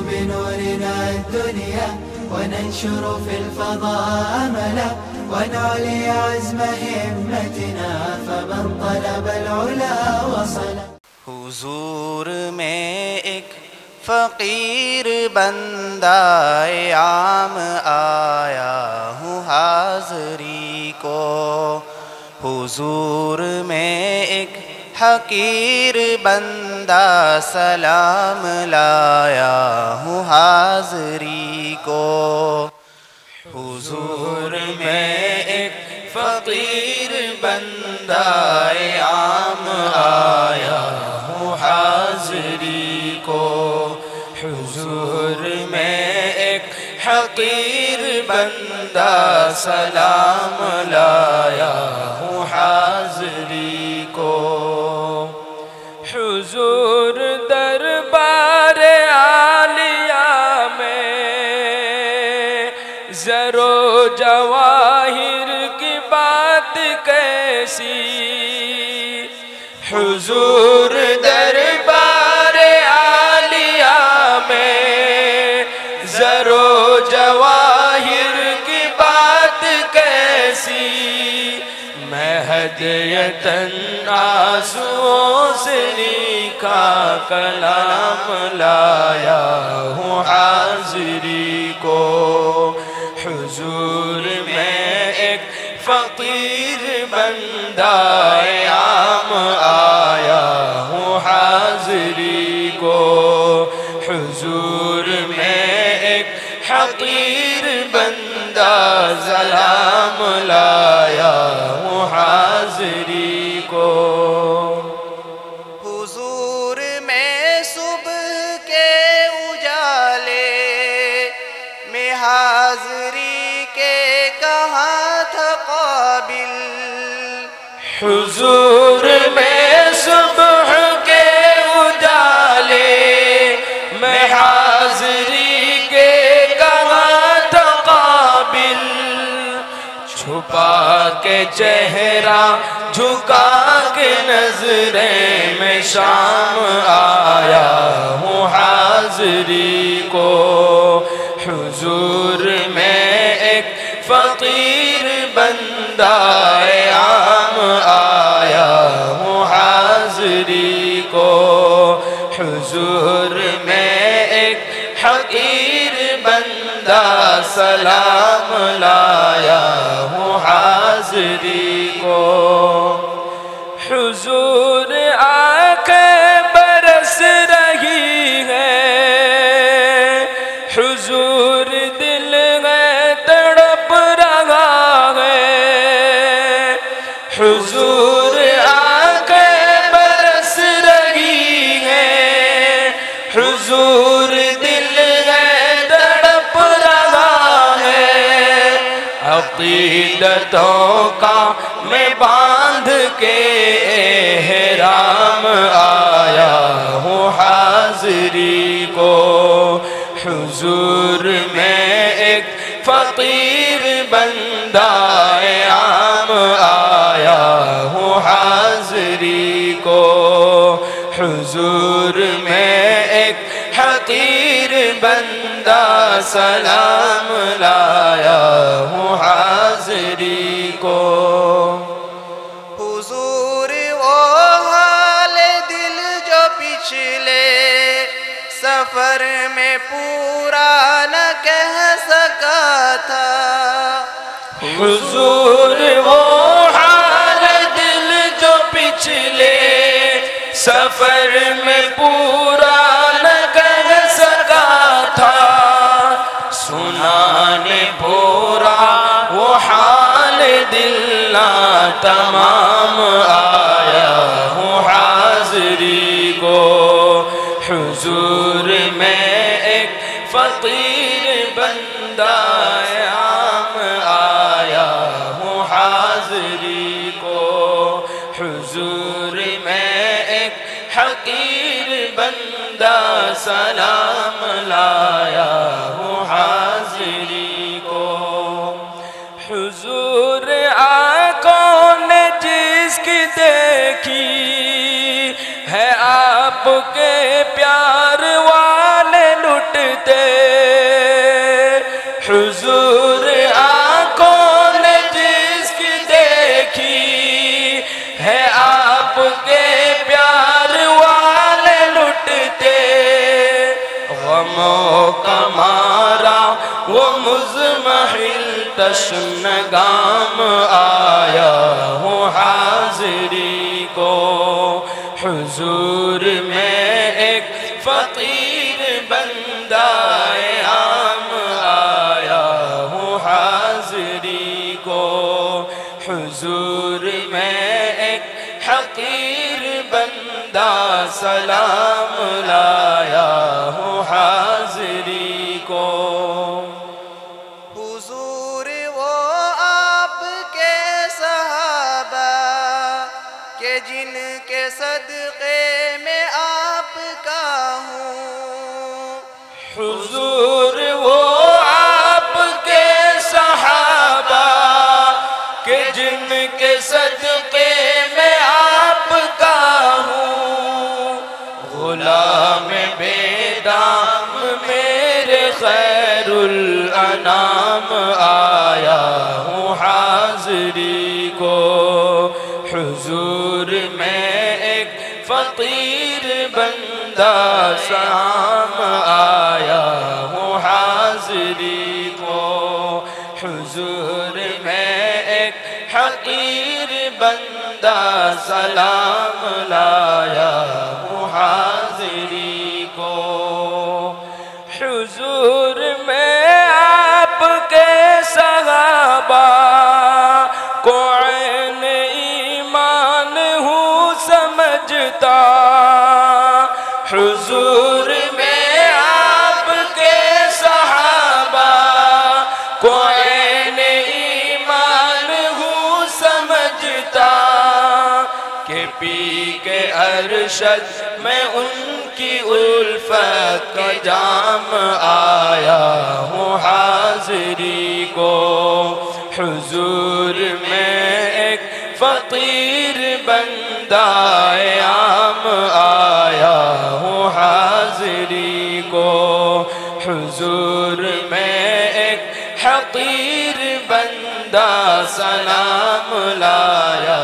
بنورنا الدنيا وننشر في الفضاء أملا ونعلي عزم همتنا فمن طلب العلا وصل. حضور میں ایک فقیر بندہ عام آیا ہوں حاضری کو. حضور میں ایک حقیر بندہ سلام لایا ہوں حاضری کو. حضور میں ایک فقیر بندہ عام آیا ہوں حاضری کو. حضور میں ایک حقیر بندہ سلام لایا ہوں حاضری کو. حضور دربار عالیہ میں زر و جواہر کی بات کیسی. حضور دربار عالیہ میں زر و جواہر کی بات کیسی. میں ہدیۃً آنسوؤں سے لکھا کلام لایا ہوں حاضری کو. حضور میں ایک فقیر بندہ عام آیا ہوں حاضری کو. حضور میں ایک حقیر بندہ سلام لایا ہوں حاضری کو. حضور میں صبح کے اجالے میں حاضری کے کہاں تھا قابل. حضور میں صبح کے اجالے میں حاضری کے کہاں تھا قابل. چھپا کے چہرہ جھکا کے نظریں میں شام آیا ہوں حاضری کو. حضور میں ایک فقیر بندہ عام آیا ہوں حاضری کو. حضور میں ایک حقیر بندہ سلام لایا ہوں حاضری کو. حضور آنکھیں برس رہی ہیں. حضور دل میں تڑپ رہا ہے. حضور آنکھیں برس رہی ہیں. حضور دل میں تڑپ رہا ہے. عقیدتوں کا میں باندھ کے احرام آیا ہوں حاضری کو. حضور میں ایک فقیر بندہ عام آیا ہوں حاضری کو. حضور میں ایک حقیر بندہ سلام لایا ہوں حاضری کو. حضور وہ حال دل جو پچھلے سفر میں پورا نہ کہہ سکا تھا. حضور وہ حال دل جو پچھلے سفر میں پورا نہ کہہ سکا تھا. سنانے پورا وہ حال دل تمام آیا ہوں حاضری کو. حضور میں ایک فقیر بندہ عام آیا ہوں حاضری کو. حضور میں ایک حقیر بندہ سلام لایا ہوں حاضری کو. حضور آنکھوں نے جس کی دیکھی ہے آپ کے پیار والے لٹتے حضور آنکھوں نے جس کی دیکھی ہے آپ کے پیار والے لٹتے غموں کا مارا وہ مزمحل تشنگام آیا ہوں حاضری کو حضور میں ایک فقیر بندہ عام آیا ہوں حاضری کو حضور میں ایک حقیر بندہ سلام لایا ہوں حاضری کو حضور وہ آپ کے صحابہ کہ جن کے صدقے میں آپ کا ہوں حضور وہ آپ کے صحابہ کہ جن کے صدقے میں آپ کا ہوں غلام بے دام میرے خیر الانام آیا ہوں حاضری کو حضور میں ایک فقیر بندہ سام آیا ہوں حاضری کو حضور میں ایک حقیر بندہ سلام لایا ہوں حاضری کو حضور میں آپ کے صحابہ کو عین ایمان ہوں سمجھتا حضور میں آپ کے صحابہ کو عین ایمان ہوں سمجھتا کہ پی کے ارشد میں ان کی الفت کا جام آیا ہوں حاضری کو حضور میں ایک فقیر بندہ عام آیا ہوں حاضری کو حضور میں ایک حقیر بندہ سلام لایا